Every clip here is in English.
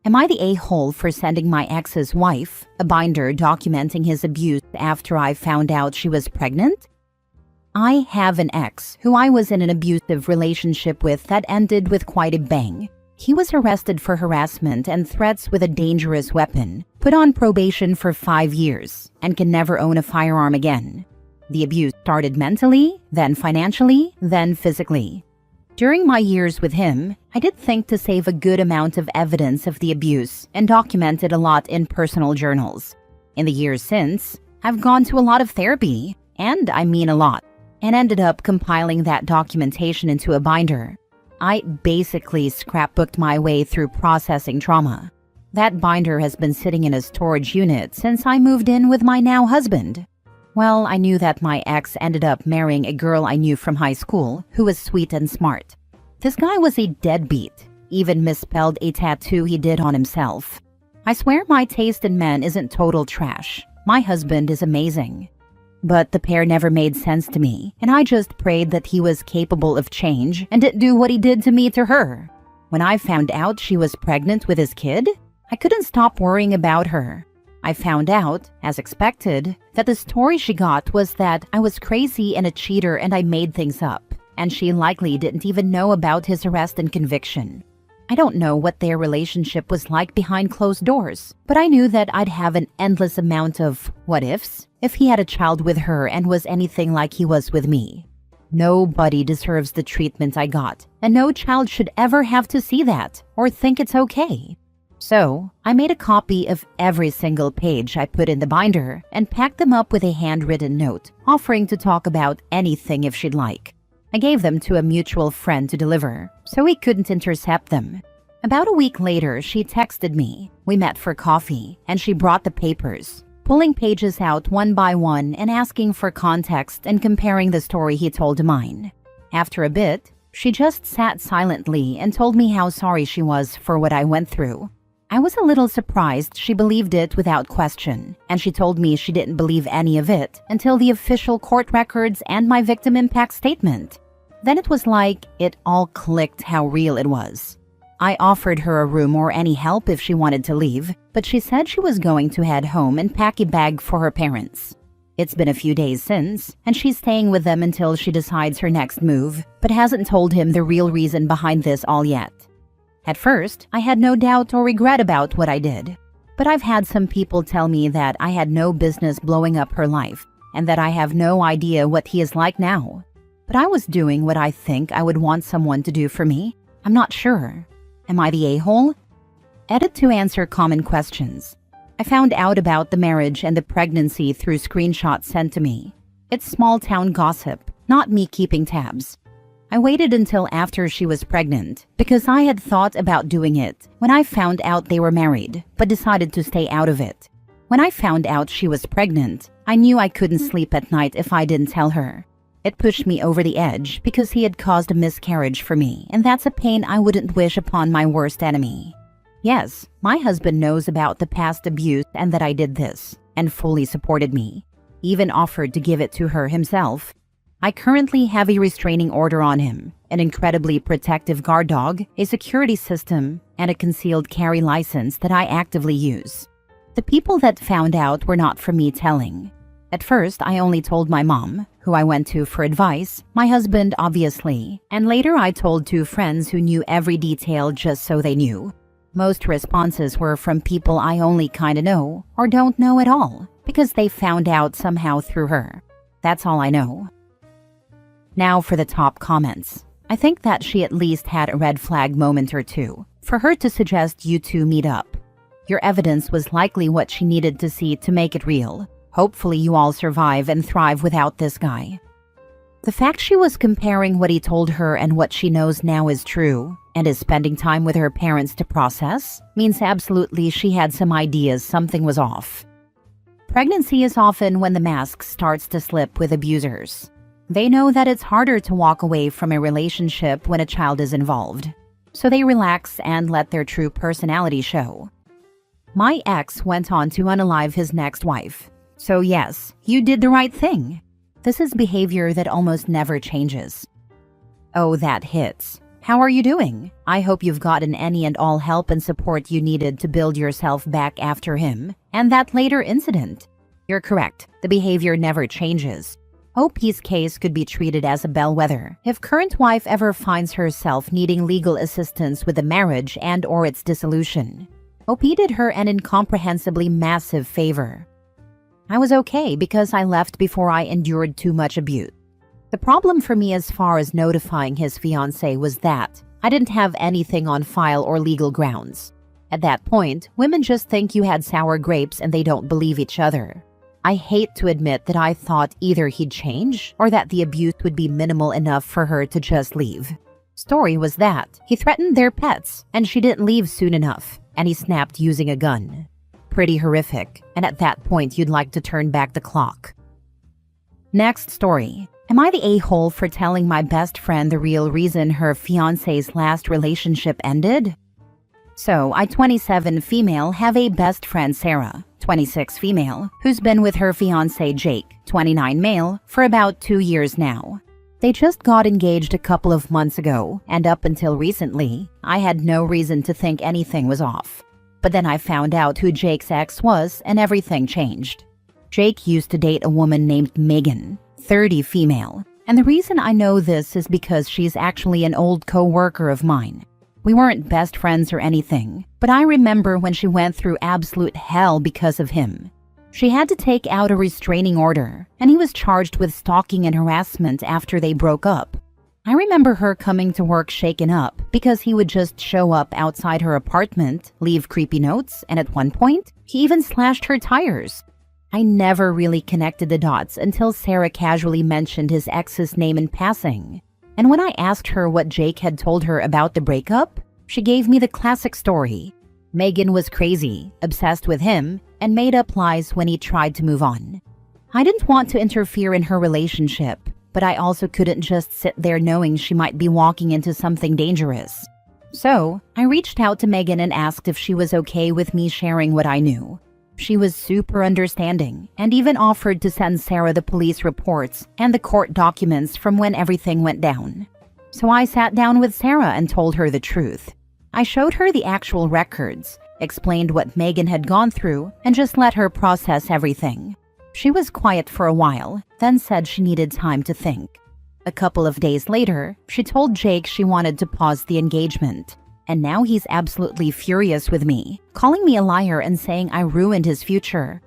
Am I the a-hole for sending my ex's wife a binder documenting his abuse after I found out she was pregnant? I have an ex who I was in an abusive relationship with that ended with quite a bang. He was arrested for harassment and threats with a dangerous weapon, put on probation for 5 years, and can never own a firearm again. The abuse started mentally, then financially, then physically. During my years with him, I did think to save a good amount of evidence of the abuse and documented a lot in personal journals. In the years since, I've gone to a lot of therapy, and I mean a lot, and ended up compiling that documentation into a binder. I basically scrapbooked my way through processing trauma. That binder has been sitting in a storage unit since I moved in with my now husband. Well, I knew that my ex ended up marrying a girl I knew from high school who was sweet and smart. This guy was a deadbeat, even misspelled a tattoo he did on himself. I swear my taste in men isn't total trash. My husband is amazing. But the pair never made sense to me, and I just prayed that he was capable of change and didn't do what he did to me to her. When I found out she was pregnant with his kid, I couldn't stop worrying about her. I found out, as expected, that the story she got was that I was crazy and a cheater and I made things up, and she likely didn't even know about his arrest and conviction. I don't know what their relationship was like behind closed doors, but I knew that I'd have an endless amount of what-ifs if he had a child with her and was anything like he was with me. Nobody deserves the treatment I got, and no child should ever have to see that or think it's okay. So, I made a copy of every single page I put in the binder and packed them up with a handwritten note, offering to talk about anything if she'd like. I gave them to a mutual friend to deliver, so he couldn't intercept them. About a week later, she texted me. We met for coffee, and she brought the papers, pulling pages out one by one and asking for context and comparing the story he told to mine. After a bit, she just sat silently and told me how sorry she was for what I went through. I was a little surprised she believed it without question, and she told me she didn't believe any of it until the official court records and my victim impact statement. Then it was like it all clicked how real it was. I offered her a room or any help if she wanted to leave, but she said she was going to head home and pack a bag for her parents. It's been a few days since, and she's staying with them until she decides her next move, but hasn't told him the real reason behind this all yet. At first, I had no doubt or regret about what I did, but I've had some people tell me that I had no business blowing up her life, and that I have no idea what he is like now. But I was doing what I think I would want someone to do for me. I'm not sure. Am I the a-hole? Edit to answer common questions. I found out about the marriage and the pregnancy through screenshots sent to me. It's small-town gossip, not me keeping tabs. I waited until after she was pregnant because I had thought about doing it when I found out they were married, but decided to stay out of it. When I found out she was pregnant, I knew I couldn't sleep at night if I didn't tell her. It pushed me over the edge because he had caused a miscarriage for me, and that's a pain I wouldn't wish upon my worst enemy. Yes, my husband knows about the past abuse and that I did this, and fully supported me. Even offered to give it to her himself. I currently have a restraining order on him, an incredibly protective guard dog, a security system, and a concealed carry license that I actively use. The people that found out were not from me telling. At first, I only told my mom, who I went to for advice, my husband obviously, and later I told 2 friends who knew every detail just so they knew. Most responses were from people I only kinda know, or don't know at all, because they found out somehow through her. That's all I know. Now for the top comments. I think that she at least had a red flag moment or two, for her to suggest you two meet up. Your evidence was likely what she needed to see to make it real. Hopefully you all survive and thrive without this guy. The fact she was comparing what he told her and what she knows now is true, and is spending time with her parents to process, means absolutely she had some ideas something was off. Pregnancy is often when the mask starts to slip with abusers. They know that it's harder to walk away from a relationship when a child is involved, so they relax and let their true personality show. My ex went on to unalive his next wife. So yes, you did the right thing. This is behavior that almost never changes. Oh, that hits. How are you doing? I hope you've gotten any and all help and support you needed to build yourself back after him and that later incident. You're correct. The behavior never changes. OP's case could be treated as a bellwether if current wife ever finds herself needing legal assistance with the marriage and/or its dissolution. OP did her an incomprehensibly massive favor. I was okay because I left before I endured too much abuse. The problem for me as far as notifying his fiancée was that I didn't have anything on file or legal grounds. At that point, women just think you had sour grapes and they don't believe each other. I hate to admit that I thought either he'd change or that the abuse would be minimal enough for her to just leave. Story was that he threatened their pets and she didn't leave soon enough, and he snapped using a gun. Pretty horrific, and at that point you'd like to turn back the clock. Next story. Am I the a-hole for telling my best friend the real reason her fiancé's last relationship ended? So, I, 27 female, have a best friend Sarah, 26 female, who's been with her fiancé Jake, 29 male, for about 2 years now. They just got engaged a couple of months ago, and up until recently, I had no reason to think anything was off. But then I found out who Jake's ex was, and everything changed. Jake used to date a woman named Megan, 30 female, and the reason I know this is because she's actually an old co-worker of mine. We weren't best friends or anything, but I remember when she went through absolute hell because of him. She had to take out a restraining order, and he was charged with stalking and harassment after they broke up. I remember her coming to work shaken up because he would just show up outside her apartment, leave creepy notes, and at one point, he even slashed her tires. I never really connected the dots until Sarah casually mentioned his ex's name in passing. And when I asked her what Jake had told her about the breakup, she gave me the classic story. Megan was crazy, obsessed with him, and made up lies when he tried to move on. I didn't want to interfere in her relationship, but I also couldn't just sit there knowing she might be walking into something dangerous. So, I reached out to Megan and asked if she was okay with me sharing what I knew. She was super understanding and even offered to send Sarah the police reports and the court documents from when everything went down. So I sat down with Sarah and told her the truth. I showed her the actual records, explained what Megan had gone through, and just let her process everything. She was quiet for a while, then said she needed time to think. A couple of days later, she told Jake she wanted to pause the engagement. And now he's absolutely furious with me, calling me a liar and saying I ruined his future.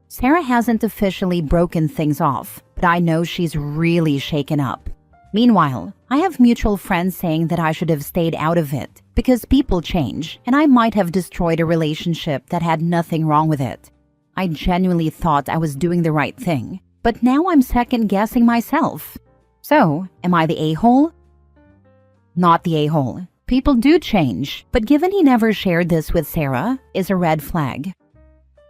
Sarah hasn't officially broken things off, but I know she's really shaken up. Meanwhile, I have mutual friends saying that I should have stayed out of it because people change and I might have destroyed a relationship that had nothing wrong with it. I genuinely thought I was doing the right thing, but now I'm second-guessing myself. So, am I the a-hole? Not the a-hole. People do change, but given he never shared this with Sarah, is a red flag.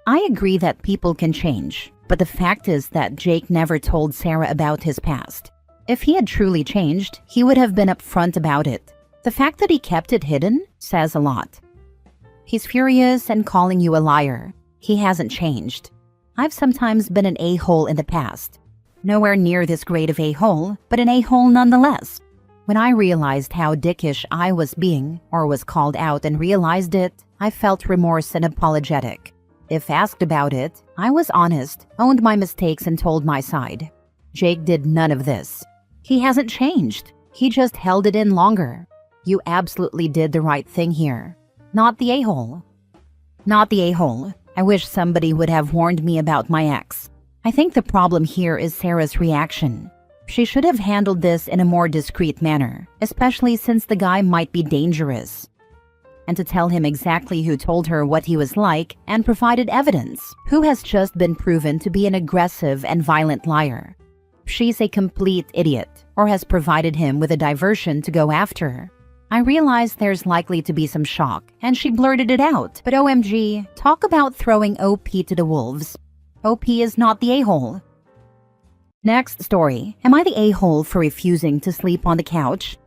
I agree that people can change, but the fact is that Jake never told Sarah about his past. If he had truly changed, he would have been upfront about it. The fact that he kept it hidden says a lot. He's furious and calling you a liar. He hasn't changed. I've sometimes been an a-hole in the past. Nowhere near this great of a-hole, but an a-hole nonetheless. When I realized how dickish I was being, or was called out and realized it, I felt remorse and apologetic. If asked about it, I was honest, owned my mistakes and told my side. Jake did none of this. He hasn't changed. He just held it in longer. You absolutely did the right thing here. Not the a-hole. Not the a-hole. I wish somebody would have warned me about my ex. I think the problem here is Sarah's reaction. She should have handled this in a more discreet manner, especially since the guy might be dangerous. And to tell him exactly who told her what he was like and provided evidence, who has just been proven to be an aggressive and violent liar. She's a complete idiot, or has provided him with a diversion to go after. I realize there's likely to be some shock, and she blurted it out, but OMG, talk about throwing OP to the wolves. OP is not the a-hole. Next story. Am I the a-hole for refusing to sleep on the couch?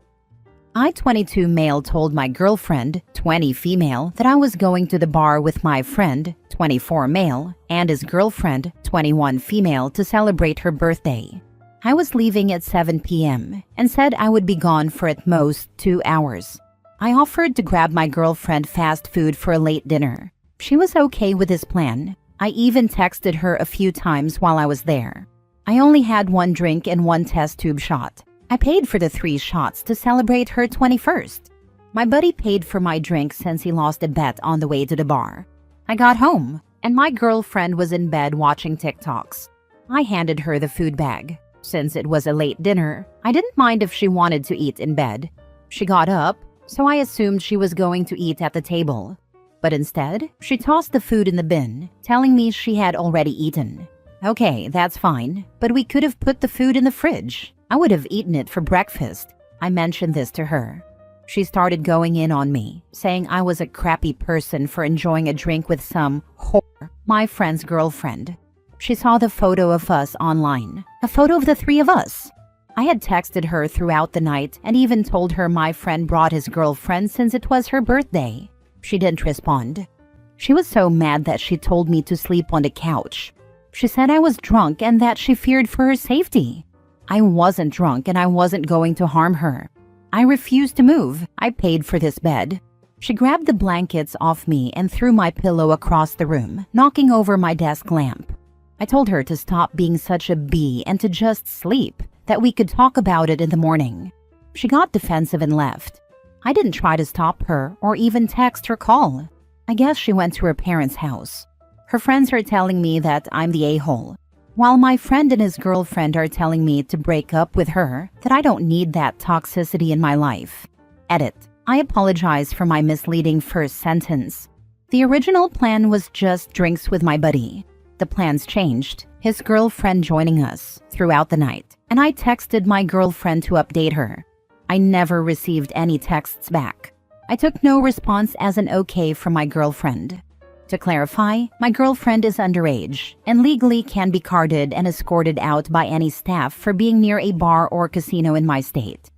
I, 22 male, told my girlfriend, 20 female, that I was going to the bar with my friend, 24 male, and his girlfriend, 21 female, to celebrate her birthday. I was leaving at 7 p.m. and said I would be gone for at most 2 hours. I offered to grab my girlfriend fast food for a late dinner. She was okay with this plan. I even texted her a few times while I was there. I only had 1 drink and 1 test tube shot. I paid for the 3 shots to celebrate her 21st. My buddy paid for my drink since he lost a bet on the way to the bar. I got home, and my girlfriend was in bed watching TikToks. I handed her the food bag. Since it was a late dinner, I didn't mind if she wanted to eat in bed. She got up, so I assumed she was going to eat at the table. But instead, she tossed the food in the bin, telling me she had already eaten. Okay, that's fine, but we could have put the food in the fridge. I would have eaten it for breakfast. I mentioned this to her. She started going in on me, saying I was a crappy person for enjoying a drink with some whore, my friend's girlfriend. She saw the photo of us online, a photo of the 3 of us. I had texted her throughout the night and even told her my friend brought his girlfriend since it was her birthday. She didn't respond. She was so mad that she told me to sleep on the couch. She said I was drunk and that she feared for her safety. I wasn't drunk and I wasn't going to harm her. I refused to move. I paid for this bed. She grabbed the blankets off me and threw my pillow across the room, knocking over my desk lamp. I told her to stop being such a bee and to just sleep, that we could talk about it in the morning. She got defensive and left. I didn't try to stop her or even text or call. I guess she went to her parents' house. Her friends are telling me that I'm the a-hole, while my friend and his girlfriend are telling me to break up with her, that I don't need that toxicity in my life. Edit. I apologize for my misleading first sentence. The original plan was just drinks with my buddy. The plans changed, his girlfriend joining us throughout the night, and I texted my girlfriend to update her. I never received any texts back. I took no response as an okay from my girlfriend. To clarify, my girlfriend is underage and legally can be carded and escorted out by any staff for being near a bar or casino in my state.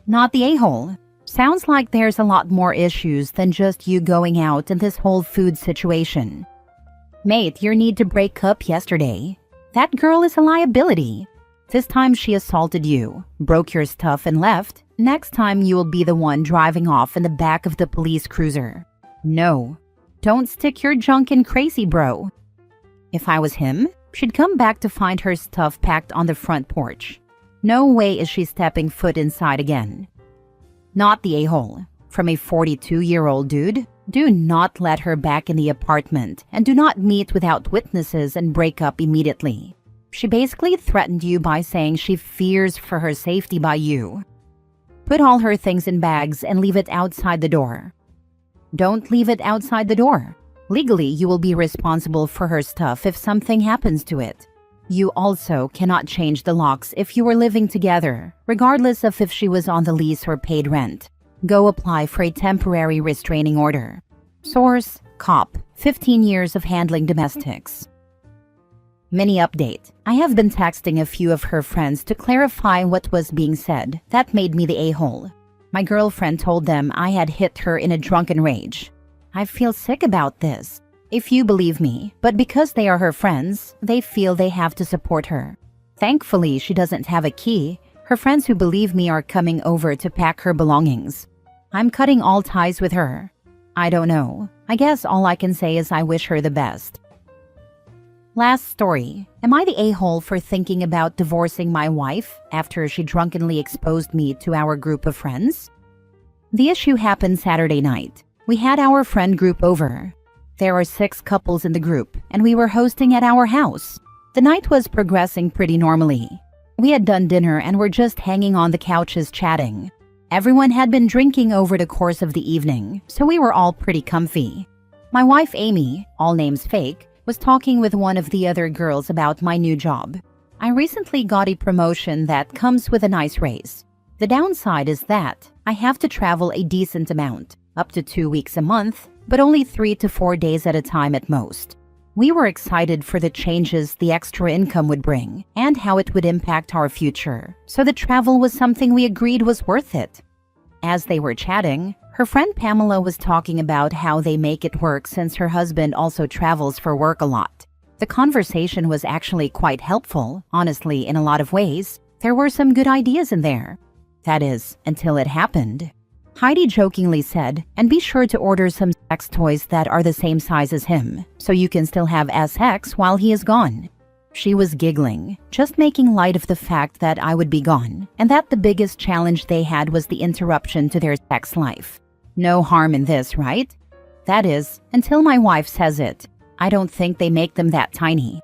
Not the a-hole. Sounds like there's a lot more issues than just you going out in this whole food situation. Mate, your need to break up yesterday. That girl is a liability. This time she assaulted you, broke your stuff and left. Next time you will be the one driving off in the back of the police cruiser. No. Don't stick your junk in crazy, bro. If I was him, she'd come back to find her stuff packed on the front porch. No way is she stepping foot inside again. Not the a-hole. From a 42-year-old dude, do not let her back in the apartment and do not meet without witnesses and break up immediately. She basically threatened you by saying she fears for her safety by you. Put all her things in bags and leave it outside the door. Don't leave it outside the door. Legally, you will be responsible for her stuff if something happens to it. You also cannot change the locks if you were living together, regardless of if she was on the lease or paid rent. Go apply for a temporary restraining order. Source: Cop, 15 years of handling domestics. Mini update. I have been texting a few of her friends to clarify what was being said. That made me the a-hole. My girlfriend told them I had hit her in a drunken rage. I feel sick about this. A few believe me, but because they are her friends, they feel they have to support her. Thankfully, she doesn't have a key. Her friends who believe me are coming over to pack her belongings. I'm cutting all ties with her. I don't know. I guess all I can say is I wish her the best. Last story. Am I the a-hole for thinking about divorcing my wife after she drunkenly exposed me to our group of friends? The issue happened Saturday night. We had our friend group over. There are 6 couples in the group, and we were hosting at our house. The night was progressing pretty normally. We had done dinner and were just hanging on the couches chatting. Everyone had been drinking over the course of the evening, so we were all pretty comfy. My wife Amy, all names fake, was talking with one of the other girls about my new job. I recently got a promotion that comes with a nice raise. The downside is that I have to travel a decent amount, up to 2 weeks a month, but only 3 to 4 days at a time at most. We were excited for the changes the extra income would bring and how it would impact our future, so the travel was something we agreed was worth it. As they were chatting, her friend Pamela was talking about how they make it work since her husband also travels for work a lot. The conversation was actually quite helpful, honestly, in a lot of ways. There were some good ideas in there. That is, until it happened. Heidi jokingly said, and be sure to order some sex toys that are the same size as him, so you can still have sex while he is gone. She was giggling, just making light of the fact that I would be gone, and that the biggest challenge they had was the interruption to their sex life. No harm in this, right? That is, until my wife says it. I don't think they make them that tiny.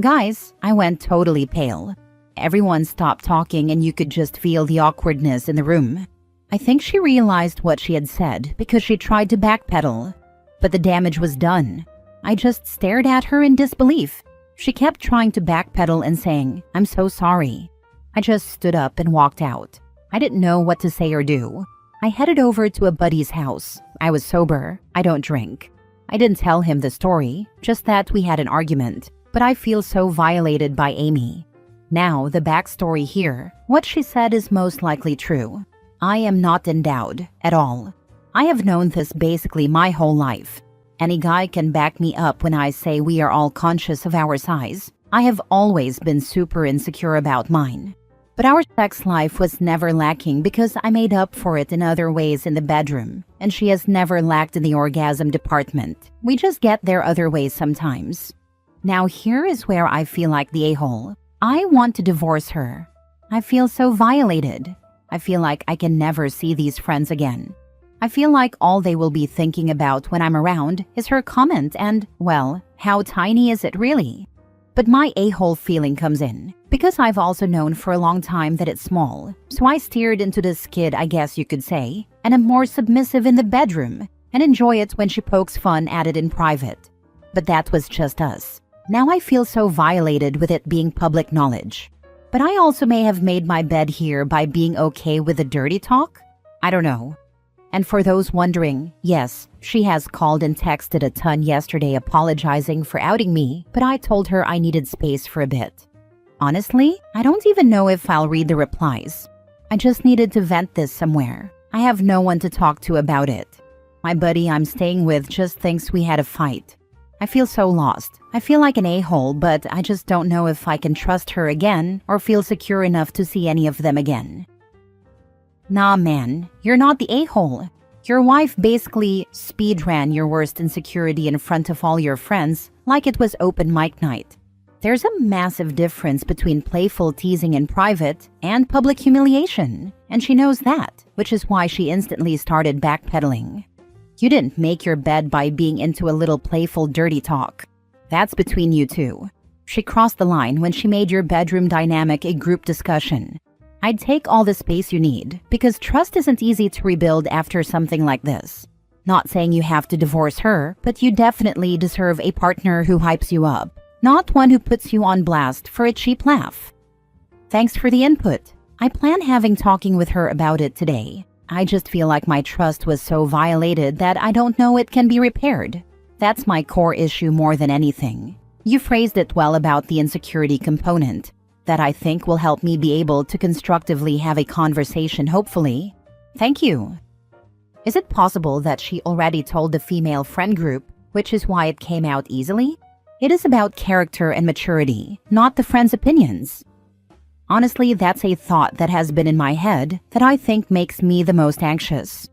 Guys, I went totally pale. Everyone stopped talking and you could just feel the awkwardness in the room. I think she realized what she had said because she tried to backpedal. But the damage was done. I just stared at her in disbelief. She kept trying to backpedal and saying, "I'm so sorry." I just stood up and walked out. I didn't know what to say or do. I headed over to a buddy's house. I was sober. I don't drink. I didn't tell him the story, just that we had an argument. But I feel so violated by Amy. Now, the backstory here. What she said is most likely true. I am not endowed at all. I have known this basically my whole life. Any guy can back me up when I say we are all conscious of our size. I have always been super insecure about mine. But our sex life was never lacking because I made up for it in other ways in the bedroom, and she has never lacked in the orgasm department. We just get there other ways sometimes. Now here is where I feel like the a-hole. I want to divorce her. I feel so violated. I feel like I can never see these friends again. I feel like all they will be thinking about when I'm around is her comment and, well, how tiny is it really? But my a-hole feeling comes in, because I've also known for a long time that it's small, so I steered into this kid, I guess you could say, and am more submissive in the bedroom, and enjoy it when she pokes fun at it in private. But that was just us. Now I feel so violated with it being public knowledge. But I also may have made my bed here by being okay with the dirty talk? I don't know. And for those wondering, yes, she has called and texted a ton yesterday apologizing for outing me, but I told her I needed space for a bit. Honestly, I don't even know if I'll read the replies. I just needed to vent this somewhere. I have no one to talk to about it. My buddy I'm staying with just thinks we had a fight. I feel so lost. I feel like an a-hole, but I just don't know if I can trust her again or feel secure enough to see any of them again. Nah, man, you're not the a-hole. Your wife basically speedran your worst insecurity in front of all your friends like it was open mic night. There's a massive difference between playful teasing in private and public humiliation, and she knows that, which is why she instantly started backpedaling. You didn't make your bed by being into a little playful dirty talk. That's between you two. She crossed the line when she made your bedroom dynamic a group discussion. I'd take all the space you need, because trust isn't easy to rebuild after something like this. Not saying you have to divorce her, but you definitely deserve a partner who hypes you up, not one who puts you on blast for a cheap laugh. Thanks for the input. I plan having talking with her about it today. I just feel like my trust was so violated that I don't know it can be repaired. That's my core issue more than anything. You phrased it well about the insecurity component, that I think will help me be able to constructively have a conversation, hopefully. Thank you. Is it possible that she already told the female friend group, which is why it came out easily? It is about character and maturity, not the friends' opinions. Honestly, that's a thought that has been in my head that I think makes me the most anxious.